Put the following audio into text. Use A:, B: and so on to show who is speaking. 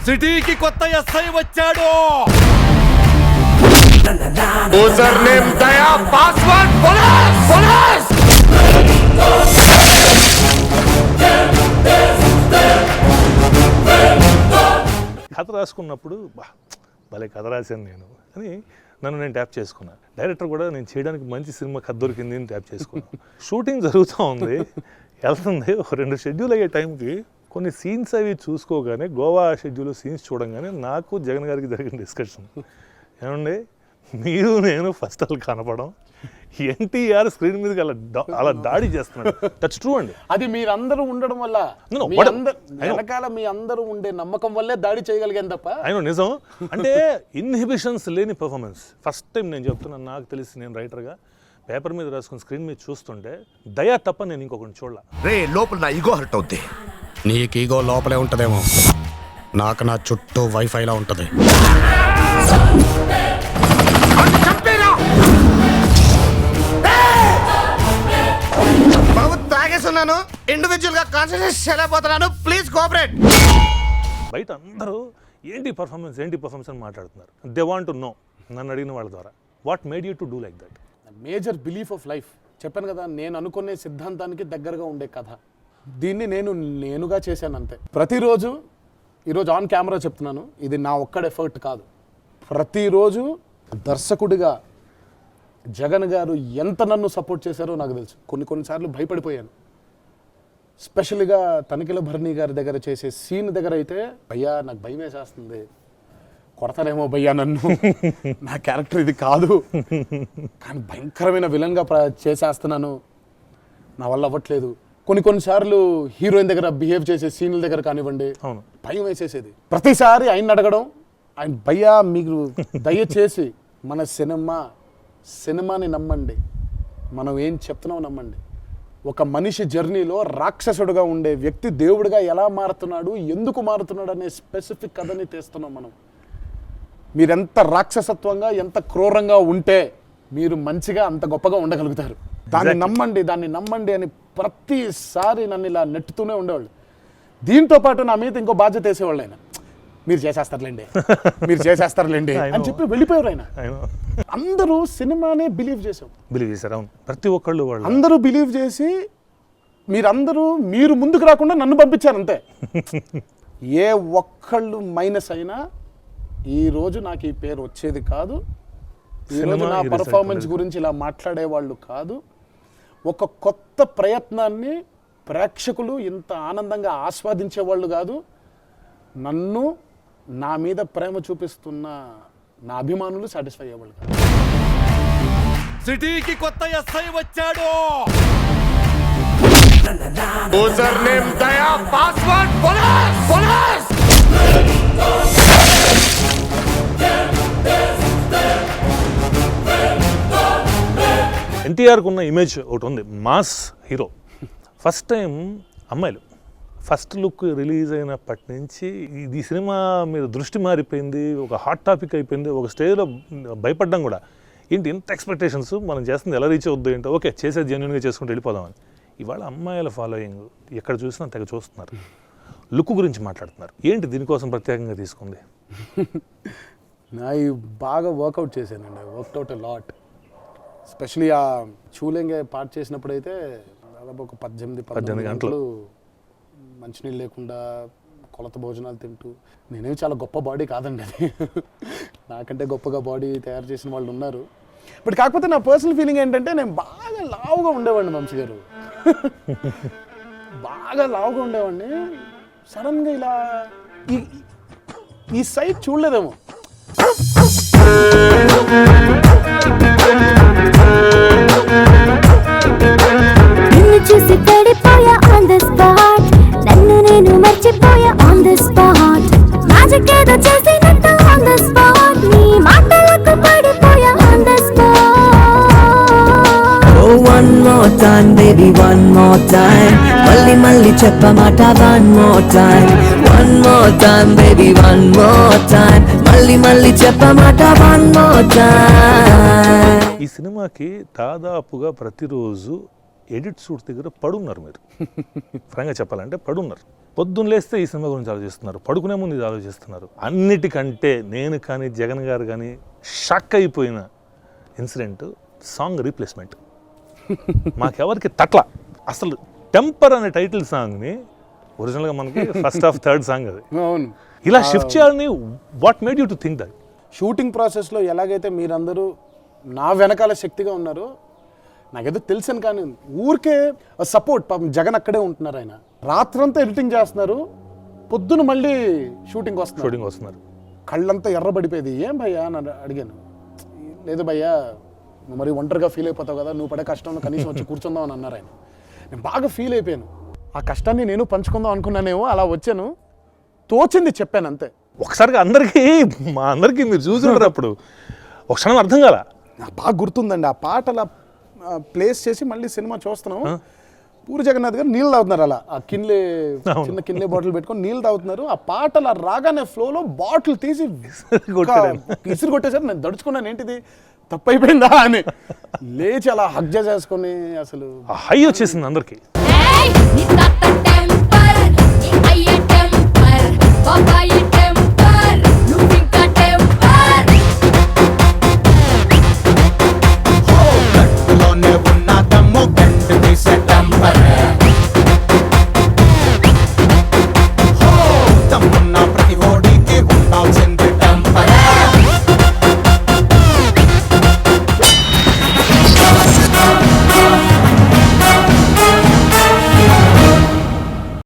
A: సిటీకి కొత్త ఎస్ఐ వచ్చాడు.
B: యూజర్ నేమ్ దయా, పాస్వర్డ్ పోలీస్ పోలీస్.
C: కథ రాసుకున్నప్పుడు భలే కథ రాశాను నేను అని నన్ను నేను ట్యాప్ చేసుకున్నాను. డైరెక్టర్ కూడా నేను చేయడానికి మంచి సినిమా కథ దొరికింది అని ట్యాప్ చేసుకున్నాను. షూటింగ్ జరుగుతూ ఉంది, వెళ్తుంది. 2 షెడ్యూల్ అయ్యే టైంకి కొన్ని సీన్స్ అవి చూసుకోగానే, గోవా షెడ్యూల్ సీన్స్ చూడంగానే నాకు జగన్ గారికి జరిగిన డిస్కషన్ ఏమండి, మీరు నేను ఫస్ట్ అలా కనపడం, ఎన్టీఆర్ స్క్రీన్ మీదకి అలా దాడి చేస్తున్నాడు. దట్స్ ట్రూ అండి.
D: అది మీరందరూ ఉండడం వల్ల, వెనకాల మీ అందరూ ఉండే నమ్మకం వల్లే దాడి చేయగలిగాను తప్ప.
C: అయినా నిజం అంటే ఇన్హిబిషన్స్ లేని పర్ఫార్మెన్స్. ఫస్ట్ టైం నేను చెప్తున్నాను, నాకు తెలిసి నేను రైటర్గా పేపర్ మీద రాసుకుని స్క్రీన్ మీద చూస్తుంటే దయా తప్ప నేను ఇంకొకటి చూడలే.
B: రే లోపల నా ఈగో హర్ట్ అవుద్ది.
E: నీకు ఈగో లోపలే ఉంటదేమో, నాకు నా చుట్టూ వైఫైలా ఉంటది.
B: బాబు తాగేస్తున్నాను, ఇండివిజువల్ గా కాన్సన్ట్రేట్ చేయలేకపోతున్నాను, ప్లీజ్ కోఆపరేట్.
C: బయట అందరూ ఏంటి పర్ఫార్మెన్స్ అని మాట్లాడుతున్నారు. దే వాంట్ టు నో, నన్ను అడిగిన వాళ్ళ ద్వారా, what made you to do like that?
D: Major belief of life చెప్పాను కదా, నేను అనుకునే సిద్ధాంతానికి దగ్గరగా ఉండే కథ. దీన్ని నేనుగా చేశాను అంతే. ప్రతిరోజు, ఈరోజు ఆన్ కెమెరా చెప్తున్నాను, ఇది నా ఒక్కడ ఎఫర్ట్ కాదు. ప్రతిరోజు దర్శకుడిగా జగన్ గారు ఎంత నన్ను సపోర్ట్ చేశారో నాకు తెలుసు. కొన్నిసార్లు భయపడిపోయాను. స్పెషల్గా తనిఖీల భరణి గారి దగ్గర చేసే సీన్ దగ్గర అయితే, భయ్యా నాకు భయం వేసేస్తుంది, కొడతానేమో భయ్యా నన్ను, నా క్యారెక్టర్ ఇది కాదు, కానీ భయంకరమైన విలన్గా చేసేస్తున్నాను, నా వల్ల అవ్వట్లేదు. కొన్నిసార్లు హీరోయిన్ దగ్గర బిహేవ్ చేసే సీన్ల దగ్గర కానివ్వండి, భయం వేసేసేది. ప్రతిసారి ఆయన అడగడం, ఆయన భయ్యా మీరు దయచేసి మన సినిమాని నమ్మండి, మనం ఏం చెప్తున్నాం నమ్మండి. ఒక మనిషి జర్నీలో రాక్షసుడుగా ఉండే వ్యక్తి దేవుడిగా ఎలా మారుతున్నాడు, ఎందుకు మారుతున్నాడు అనే స్పెసిఫిక్ కథని తీస్తున్నాం మనం. మీరెంత రాక్షసత్వంగా, ఎంత క్రూరంగా ఉంటే మీరు మంచిగా అంత గొప్పగా ఉండగలుగుతారు. దాన్ని నమ్మండి అని ప్రతిసారి నన్ను ఇలా నెట్టుతూనే ఉండేవాళ్ళు. దీంతో పాటు నా మీద ఇంకో బాధ్యత వేసేవాళ్ళు. ఆయన మీరు చేసేస్తారులేండి అని చెప్పి వెళ్ళిపోయారు. ఆయన అందరూ సినిమానే బిలీవ్ చేశారు.
C: ప్రతి ఒక్కళ్ళు
D: అందరూ బిలీవ్ చేసి మీరు ముందుకు రాకుండా నన్ను పంపించారు అంతే. ఏ ఒక్కళ్ళు మైనస్ అయినా ఈరోజు నాకు ఈ పేరు వచ్చేది కాదు, ఈరోజు నా పర్ఫార్మెన్స్ గురించి ఇలా మాట్లాడేవాళ్ళు కాదు. ఒక కొత్త ప్రయత్నాన్ని ప్రేక్షకులు ఇంత ఆనందంగా ఆస్వాదించేవాళ్ళు కాదు, నన్ను నా మీద ప్రేమ చూపిస్తున్న నా అభిమానులు సాటిస్ఫై అయ్యేవాళ్ళు కాదు.
A: సిటీకి కొత్త ఎస్ఐ వచ్చాడు.
B: యూజర్ నేమ్ దయా, పాస్వర్డ్ పోలీస్ పోలీస్.
C: ఎన్టీఆర్కి ఉన్న ఇమేజ్ ఒకటి ఉంది, మాస్ హీరో. ఫస్ట్ టైం అమ్మాయిలు ఫస్ట్ లుక్ రిలీజ్ అయినప్పటి నుంచి ఈ సినిమా మీద దృష్టి మారిపోయింది, ఒక హాట్ టాపిక్ అయిపోయింది. ఒక స్టేజ్లో భయపడ్డం కూడా, ఏంటి ఇంత ఎక్స్పెక్టేషన్స్, మనం చేస్తుంది ఎలా రీచ్ అవుద్దు ఏంటో, ఓకే చేసేది జెన్యున్గా చేసుకుంటూ వెళ్ళిపోదామని. ఇవాళ అమ్మాయిల ఫాలోయింగ్ ఎక్కడ చూసినా తెగ చూస్తున్నారు, లుక్ గురించి మాట్లాడుతున్నారు. ఏంటి దీనికోసం ప్రత్యేకంగా తీసుకుంది?
D: బాగా వర్కౌట్ చేశానండి, వర్క్అవుట్ లాట్. ఎస్పెషలీ ఆ చూలేంగే పార్ట్ చేసినప్పుడు అయితే దాదాపు ఒక 18 గంటలు మంచినీళ్ళు లేకుండా కొలత భోజనాలు తింటూ. నేనేమి చాలా గొప్ప బాడీ కాదండి అది, నాకంటే గొప్పగా బాడీ తయారు చేసిన వాళ్ళు ఉన్నారు. బట్ కాకపోతే నా పర్సనల్ ఫీలింగ్ ఏంటంటే, నేను బాగా లావుగా ఉండేవాడిని వంశీ గారు, బాగా లావుగా ఉండేవాడిని. సడన్గా ఇలా ఈ సైడ్ చూడలేదేమో,
F: చూసి పడిపోయా ఆన్ ది స్పాట్, నన్ను నేను మర్చిపోయా ఆన్ ది స్పాట్, మ్యాజిక్ ఏదో చేసినట్టు ఆన్ ది స్పాట్, నీ మాటలకు పడిపోయా on the spot.
G: Oh one more time baby one more time, మళ్ళీ చెప్పమాట one more time, one more time baby one more time, మళ్ళీ చెప్పమాట one more time.
C: ఈ సినిమాకి దాదాపుగా ప్రతిరోజు ఎడిట్ షూట్ దగ్గర పడున్నారు మీరు ఫ్రాంక్గా చెప్పాలంటే పడున్నారు. పొద్దున్న లేస్తే ఈ సినిమా గురించి ఆలోచిస్తున్నారు, పడుకునే ముందు ఇది ఆలోచిస్తున్నారు. అన్నిటికంటే నేను కానీ జగన్ గారు కానీ షాక్ అయిపోయిన ఇన్సిడెంట్ సాంగ్ రీప్లేస్మెంట్. మాకెవరికి తట్ల అసలు టెంపర్ అనే టైటిల్ సాంగ్ని ఒరిజినల్గా మనకి ఫస్ట్ హాఫ్ థర్డ్ సాంగ్ అది
D: అవును.
C: ఇలా షిఫ్ట్ చేయాలని what made you to think that?
D: Shooting ప్రాసెస్లో ఎలాగైతే మీరందరూ నా వెనకాల శక్తిగా ఉన్నారో నాకేదో తెలుసని, కానీ ఊరికే సపోర్ట్. పాపం జగన్ అక్కడే ఉంటున్నారు, ఆయన రాత్రంతా ఎడిటింగ్ చేస్తున్నారు, పొద్దున మళ్ళీ షూటింగ్ వస్తున్నారు. కళ్ళంతా ఎర్రబడిపోయేది. ఏం భయ్యా అని అడిగాను. లేదు భయ్యా, నువ్వు మరి ఒంటరిగా ఫీల్ అయిపోతావు కదా, నువ్వు పడే కష్టంలో కనీసం వచ్చి కూర్చుందాం అని అన్నారు ఆయన. నేను బాగా ఫీల్ అయిపోయాను. ఆ కష్టాన్ని నేను పంచుకుందాం అనుకున్నానేమో, అలా వచ్చాను, తోచింది చెప్పాను అంతే.
C: ఒకసారిగా మా అందరికీ మీరు చూసుంటారు అప్పుడు ఒక క్షణం అర్థం కాల.
D: నాకు బాగా గుర్తుందండి. ఆ పాట అలా ప్లేస్ చేసి మళ్ళీ సినిమా చూస్తున్నాం. పూరి జగన్నాథ్ గారు నీళ్ళు తాగుతున్నారు, అలా ఆ చిన్న కిన్లే బాటిల్ పెట్టుకొని నీళ్ళు తాగుతున్నారు. ఆ పాట అలా రాగానే ఫ్లోలో బాటిల్ తీసి ఇసురు కొట్టేసారు. నేను దడుచుకున్నాను, ఏంటిది తప్పైపోయిందా అని. లేచి అలా హగ్ చేసుకొని అసలు
C: హై వచ్చేసింది అందరికి.
F: నీ తాత టెంపర్, నీ అయ్య టెంపర్, బాబాయి